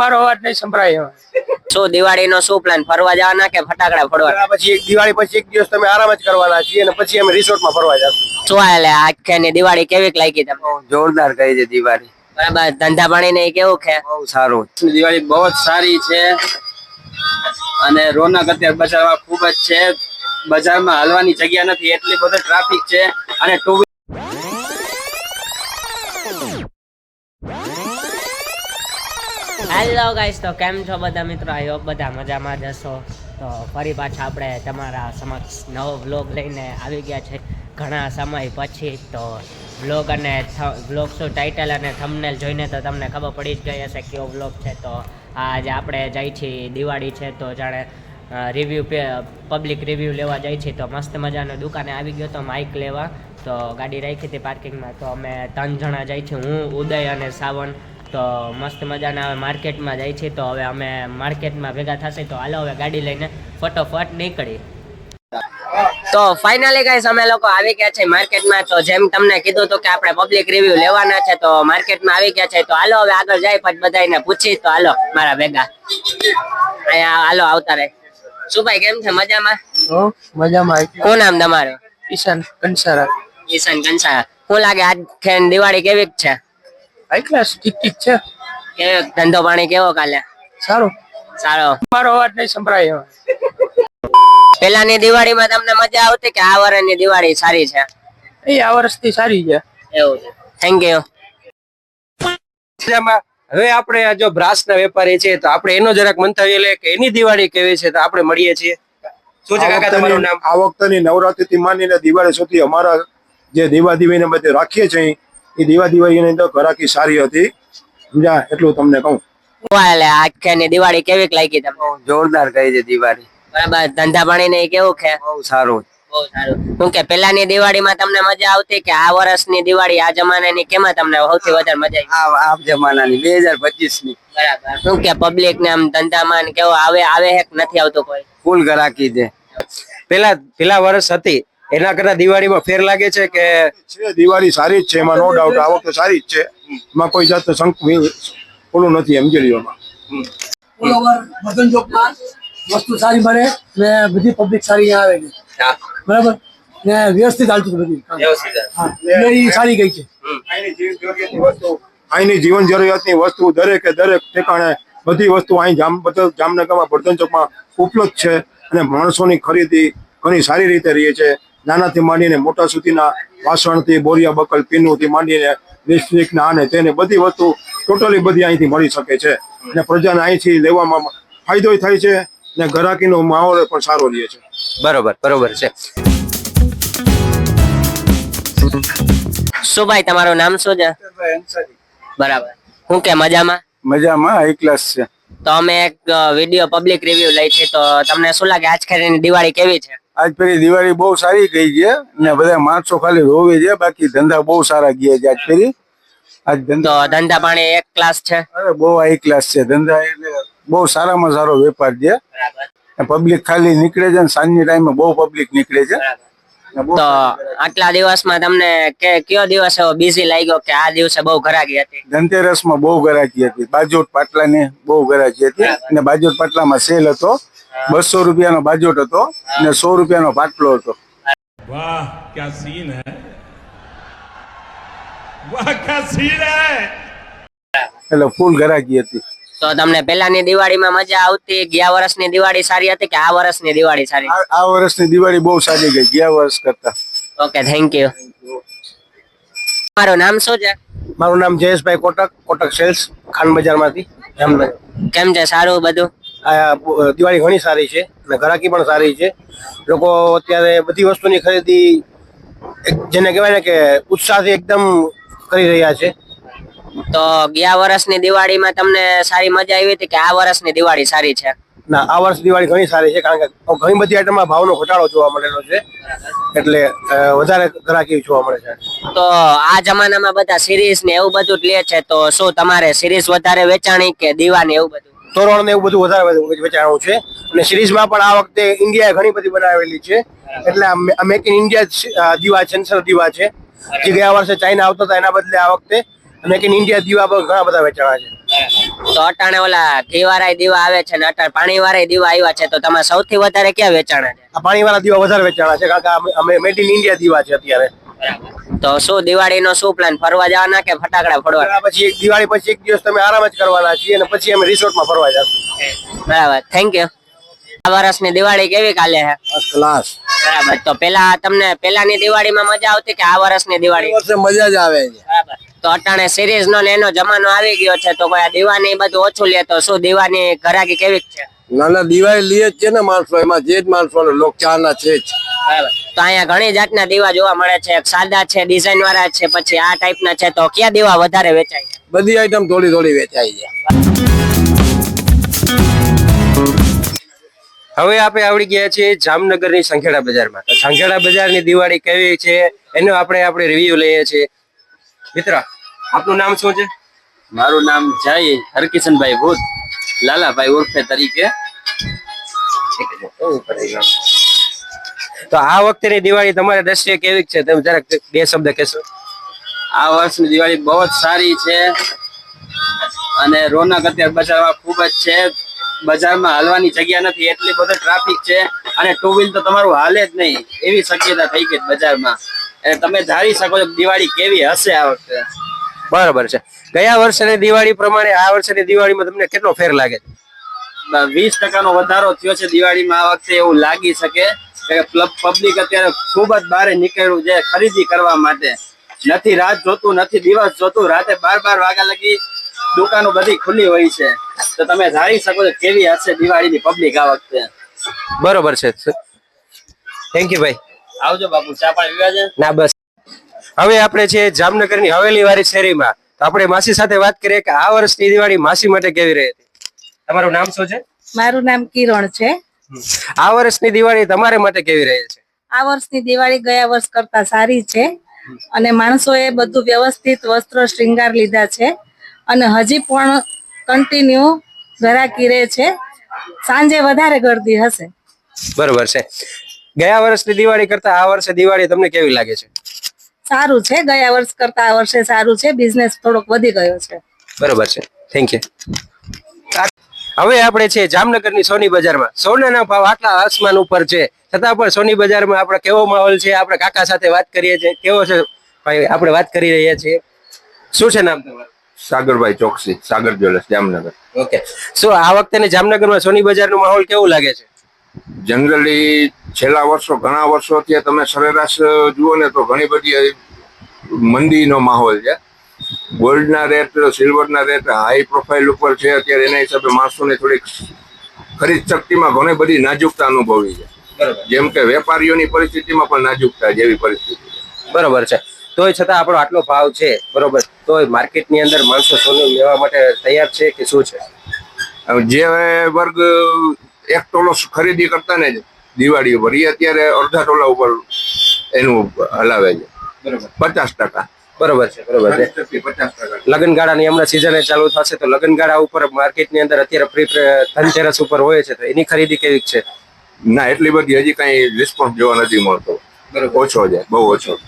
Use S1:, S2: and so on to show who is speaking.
S1: મારો અવાજ નહીં સંભળાય.
S2: શું દિવાળીનો શું પ્લાન? ફરવા જવાના કે ફટાકડા ફોડવાના?
S1: પછી એક દિવાળી પછી એક દિવસ તમે આરામ જ કરવાના છીએ અને પછી અમે રિસોર્ટમાં ફરવા જશું.
S2: શું હાલે આખેની દિવાળી કેવી લાગી તમને?
S1: જોરદાર કહી છે દિવાળી.
S2: બરાબર. ધંધા પાણી ને કેવું છે?
S1: બહુ સારું.
S3: દિવાળી બહુ જ સારી છે અને રોનક અત્યારે બજારમાં ખૂબ જ છે. બજારમાં હાલવાની જગ્યા નથી, એટલી બધી ટ્રાફિક છે અને ટુ
S2: હેલો ગાઈસ, તો કેમ છો બધા મિત્રો? આઈ હોપ બધા મજામાં જ હશો. તો ફરી પાછા આપણે તમારા સમક્ષ નવો વ્લોગ લઈને આવી ગયા છે ઘણા સમય પછી. તો વ્લોગ અને વ્લોગ શું ટાઇટલ અને થંબનેલ જોઈને તો તમને ખબર પડી જ ગઈ હશે કેવો વ્લોગ છે. તો આજે આપણે જઈ છીએ, દિવાળી છે તો જાણે પબ્લિક રિવ્યૂ લેવા જાય છે. તો મસ્ત મજાનો દુકાને આવી ગયો તો માઇક લેવા. તો ગાડી રાખી હતી પાર્કિંગમાં. તો અમે 3 જણા જાય છે, હું, ઉદય અને સાવન. તો મસ્ત મજાના હવે માર્કેટમાં જાય છે. તો હવે અમે માર્કેટમાં ભેગા થશે. તો હાલો હવે ગાડી લઈને ફટોફટ નીકળી. તો ફાઇનલી ગાઈસ અમે લોકો આવી ગયા છે માર્કેટમાં. તો જેમ તમને કીધું હતું કે આપણે પબ્લિક રિવ્યુ લેવાના છે, તો માર્કેટમાં આવી ગયા છે. તો હાલો હવે આગળ જાય પછી બધાને પૂછી. તો હાલો મારા ભેગા અહીંયા હાલો આવતા રહે. શું ભાઈ કેમ છે? મજામાં?
S1: મજામાં.
S2: શું નામ તમારું?
S1: ઈશાન કંસારા.
S2: ઈશાન કંસારા. શું લાગે આજ દિવાળી કેવી છે?
S1: High class. ઠીક છે.
S2: કેવો ધંધો પાણી કેવો કાલે?
S1: સારું.
S2: સારો.
S1: મારો અવાજ નહીં સંભળાય.
S2: પેલાની દિવાળીમાં તમને મજા આવતી કે આ વર્ષની દિવાળી સારી છે?
S1: આ વર્ષથી સારી છે.
S2: એવું છે. Thank you.
S1: હવે આપણે આ જો બ્રાસ ના વેપારી છે, તો આપણે એનો જરાક મંતવ્ય લે કે એની દિવાળી કેવી છે. તો આપણે મળીએ છીએ. શું છે કાકા તમારું નામ?
S4: આ વખતની નવરાત્રી થી માંડીને દિવાળી સુધી અમારા જે દેવાદિવાઈને બધે રાખીએ છીએ, એ દેવાદિવાળીની અંદર ઘરાકી સારી હતી. સમજ્યા? એટલું તમને કહું.
S2: આખેની દિવાળી કેવી લાગી તમને?
S1: જોરદાર કહી છે દિવાળી.
S2: બરાબર. ધંધા પાણી ને કેવું છે?
S1: બહુ સારું.
S2: બહુ સારું. શું કે પેલાની દિવાળીમાં તમને મજા આવતી કે આ વર્ષની દિવાળી આ જમાનાની કેમાં તમને સૌથી વધારે મજા આવી?
S1: આ જમાનાની 2025 ની.
S2: બરાબર. શું કે પબ્લિક ને આમ ધંધામાં કેવો આવે હે કે નથી આવતો કોઈ?
S1: ફૂલ ઘરાકી છે. પેલા વર્ષ હતી એના કરતા દિવાળીમાં ફેર લાગે છે કે?
S4: દિવાળી સારી જ છે, એમાં નો ડાઉટ. આ વખતે સારી જ છે, એમાં કોઈ જાતનું ઓલું નથી. સમજી લ્યો.
S5: મદન ચોકમાં વસ્તુ સારી મળે ને બધી પબ્લિક સારી આવે છે. બરાબર ને વ્યવસ્થિત હાલતું બધી સારી ગઈ છે.
S4: અહીંની જીવન જરૂરિયાતની વસ્તુ દરેકે દરેક ઠેકાણે બધી વસ્તુ અહીં જામનગરમાં બર્તન ચોકમાં ઉપલબ્ધ છે. અને માણસોની ખરીદી ઘણી સારી રીતે રહી છે. નાનાથી માંડીને મોટા સુધીના વાસણથી બોરિયા બકલ પીનુંથી માંડીને લિપસ્ટિકના આને તેને બધી વસ્તુ ટોટલી બધી અહીંથી મળી શકે છે. અને પ્રજાને અહીંથી લેવામાં ફાયદો થાય છે ને ગ્રાહકીનો માહોલ પણ સારો રહે છે.
S1: બરોબર છે.
S2: શું ભાઈ તમારું નામ શું છે? બરાબર. શું કે મજામાં?
S4: મજામાં. હાઈ ક્લાસ છે.
S2: તો અમે એક વિડીયો પબ્લિક રિવ્યુ લઈ છે. તો તમને શું લાગે આજ ખેરીની દિવાળી કેવી છે?
S4: આજ ફેરી દિવાળી બહુ સારી ગઈ છે ને બધા માણસો ખાલી રોવે છે, બાકી ધંધા બહુ સારા ગયા છે આજ ફેરી. આજ
S2: તો ધંધા પાણી એક ક્લાસ છે?
S4: અરે બહુ હાઈ ક્લાસ છે ધંધા. એટલે બહુ સારામાં સારો વેપાર છે. પબ્લિક ખાલી નીકળે છે ને સાંજની ટાઈમે બહુ પબ્લિક નીકળે છે.
S2: તો આટલા દિવસમાં તમને કયો દિવસ એવો બીઝી લાગ્યો કે આ દિવસે બહુ ઘરાકી હતી?
S4: ધનતેરસમાં બહુ ઘરાકી હતી. બાજોટ પાટલાની બહુ ઘરાકી હતી. અને બાજોટ પાટલામાં સેલ હતો. 200 રૂપિયાનો બાજોટ હતો અને 100 રૂપિયાનો પાટલો હતો.
S6: વાહ ક્યા સીન હે, વાહ ક્યા સીન હે.
S4: એટલે ફૂલ ઘરાકી હતી.
S2: તો તમને પેલાની દિવાળીમાં મજા આવતી? ગયા વર્ષની દિવાળી સારી હતી કે આ વર્ષની દિવાળી સારી?
S4: આ વર્ષની દિવાળી બહુ સારી ગઈ ગયા વર્ષ કરતા.
S2: Okay, thank you. મારું નામ શું છે?
S1: મારું નામ જયેશભાઈ કોટક સેલ્સ, ખાન બજારમાંથી.
S2: કેમ છે? સારું બધું?
S1: આ દિવાળી ઘણી સારી છે અને ગ્રાહકી પણ સારી છે. લોકો અત્યારે બધી વસ્તુની ખરીદી જેને કહેવાય ને કે ઉત્સાહથી એકદમ કરી રહ્યા છે.
S2: તો ગયા વર્ષની દિવાળીમાં તમને સારી મજા આવી હતી કે આ વર્ષની દિવાળી સારી છે?
S1: ના, આ વર્ષ દિવાળી ઘણી સારી છે, કારણ કે ઘણી બધી આઈટમમાં ભાવનો ઘટાડો જોવા મળેલો છે, એટલે વધારે ગ્રાહકી જોવા મળે છે.
S2: તો આ જમાનામાં બધા સિરીઝ ને એવું બધું જ લે છે. તો શું તમારે સિરીઝ વધારે વેચાણી કે દીવા ને એવું બધું?
S1: તોરણ ને એવું બધું વધારે વેચાણું છે. અને સિરીઝમાં પણ આ વખતે ઇન્ડિયાએ ઘણી બધી બનાવેલી છે. એટલે મેક ઇન ઇન્ડિયા દીવા છે, દીવા છે, જે ગયા વર્ષે ચાઇના આવતા હતા એના બદલે આ વખતે મેક ઇન ઇન્ડિયા દીવા પણ ઘણા બધા વેચાણા છે.
S2: તો અટાણે ઓલા ઘી વાળા દીવા આવે છે ને અટાણે પાણી વાળા દીવા આવ્યા છે, તો તમારે સૌથી વધારે ક્યાં વેચાણા છે?
S1: આ પાણીવાળા દીવા વધારે વેચાણા છે, કારણ કે અમે મેડ ઇન ઇન્ડિયા દીવા છે અત્યારે.
S2: તો શું દિવાળીનો શું પ્લાન, ફરવા જવાના કે ફટાકડા ફોડવાના?
S1: પછી દિવાળી પછી એક દિવસ તમે આરામ જ કરવાના છીએ અને પછી અમે રિસોર્ટમાં ફરવા જશું.
S2: બરાબર, થેન્ક યુ. આ વર્ષની દિવાળી કેવી કાલે છે?
S1: First class.
S2: બરાબર, તો તમને પેલાની દિવાળીમાં મજા આવતી કે આ વર્ષની દિવાળી?
S1: વર્ષે મજા જ આવે છે.
S2: બરાબર, તો અટાણે સિરીઝ નો ને એનો જમાનો આવી ગયો છે, તો કોઈ આ દીવાની બધું ઓછું લે, તો શું દીવાની ઘરાકી કેવી છે?
S1: નાના દિવાળી લઈએ જ છે ને માણસો, એમાં જે જ માણસો લોક ચાના છે જ.
S2: બરાબર, તો અહીંયા ઘણી જાતના દીવા જોવા મળે છે, સાદા છે, ડિઝાઇન વાળા છે, પછી આ ટાઈપના છે, તો કયા દીવા વધારે વેચાય છે?
S1: બધી આઈટમ થોડી થોડી વેચાય છે.
S7: હવે આપણે આવડી ગયા છીએ જામનગરની સંખેડા બજારમાં. તો સંખેડા બજારની દિવાળી કેવી છે એનો આપણે રિવ્યુ લઈએ છીએ. મિત્ર, આપનું નામ શું છે?
S3: મારું નામ જય હરકિશનભાઈ ભૂત, લાલાભાઈ ઉર્ફે તરીકે.
S7: તો આ વખતેની દિવાળી તમારા દ્રષ્ટિએ કેવી છે, તમે જરાક બે શબ્દ કહેશો?
S3: આ વર્ષની દિવાળી બહુ જ સારી છે અને રોનક અત્યારે બજારમાં ખૂબ જ છે. બજારમાં હાલવાની જગ્યા નથી, એટલી બધો ટ્રાફિક છે અને ટુ વ્હીલ તો તમારું હાલે જ નહીં એવી શક્યતા થઈ ગઈ બજારમાં. એટલે તમે ધારી શકો છો દિવાળી કેવી હશે આ વખતે.
S7: બરાબર છે. ગયા વર્ષની દિવાળી પ્રમાણે આ વર્ષની દિવાળીમાં તમને કેટલો ફેર લાગે છે?
S3: 20% વધારો થયો છે દિવાળીમાં આ વખતે એવું લાગી શકે કે પબ્લિક અત્યારે ખૂબ જ બહાર નીકળ્યું છે ખરીદી કરવા માટે. નથી રાત જોતું, નથી દિવસ જોતું, રાતે 12 વાગ્યા લગી દુકાનો બધી ખુલ્લી હોય છે. તો તમે ધારી શકો છો કેવી હશે દિવાળીની પબ્લિક આ વખતે.
S7: બરોબર છે. થેન્ક યુ ભાઈ.
S3: આવજો બાપુ, ચા પાણી પીવા છે?
S7: ના બસ. હવે આપણે છે જામનગરની હવેલી વાળી શેરીમાં. તો આપણે માસી સાથે વાત કરીએ કે આ વર્ષની દિવાળી માસી માટે કેવી રહી હતી. તમારું નામ શું છે?
S8: મારું નામ કિરણ છે.
S7: આ વર્ષની દિવાળી તમારા માટે કેવી રહી છે?
S8: આ વર્ષની દિવાળી ગયા વર્ષ કરતા સારી છે અને માણસોએ બધું વ્યવસ્થિત વસ્ત્ર શ્રૃંગાર લીધા છે અને હજી પણ કન્ટિન્યુ ઘરાકી રહે છે. સાંજે વધારે ગરદી હશે.
S7: બરોબર છે. ગયા વર્ષની દિવાળી કરતા આ વર્ષે દિવાળી તમને કેવી લાગે છે?
S8: સારું છે, ગયા વર્ષ કરતા આ વર્ષે સારું છે. બિઝનેસ થોડોક વધી ગયો છે.
S7: બરોબર છે. Thank you. હવે આપણે છે જામનગરની સોની બજારમાં. સોનાના ભાવ આટલા આસમાન ઉપર છે, છતાં પણ સોની બજારમાં આપણે કેવો માહોલ છે, આપણે કાકા સાથે વાત કરીએ છીએ. કેવો છે ભાઈ, આપણે વાત કરી રહ્યા છીએ. શું છે નામ તમારું?
S4: સાગરભાઈ ચોકસી, સાગર જ્વેલર્સ, જામનગર.
S7: ઓકે. શું આ વખતે જામનગરમાં સોની બજારનો માહોલ કેવું લાગે છે?
S4: જનરલી છેલ્લા ઘણા વર્ષોથી તમે સરેરાશ જુઓ ને તો ઘણી બધી મંદીનો માહોલ છે. ગોલ્ડના રેટ, સિલ્વરના રેટ હાઈ પ્રોફાઇલ ઉપર છે અત્યારે. એના હિસાબે માણસોને થોડીક ખરીદ શક્તિમાં ઘણી બધી નાજુકતા અનુભવી છે. જેમ કે વેપારીઓની પરિસ્થિતિમાં પણ નાજુકતા જેવી પરિસ્થિતિ છે.
S7: બરોબર છે. તોય છતાં આપણો આટલો ભાવ છે, બરોબર, તોય માર્કેટની અંદર માણસો સોનું લેવા માટે તૈયાર છે કે શું છે?
S4: જે વર્ગ 1 તોલો ખરીદી કરતા ને દિવાળી ઉપર, એ અત્યારે અડધા તોલા ઉપર એનું હલાવે છે. બરોબર. 50%.
S7: બરોબર છે. બરોબર છે.
S4: 50%.
S7: લગ્નગાળાની હમણાં સિઝન ચાલુ થશે, તો લગ્નગાળા ઉપર માર્કેટની અંદર અત્યારે ધનતેરસ ઉપર હોય છે, તો એની ખરીદી કેવી છે?
S4: ના, એટલી બધી હજી કઈ રિસ્પોન્સ જોવા નથી મળતો. ઓછો છે, બહુ ઓછો.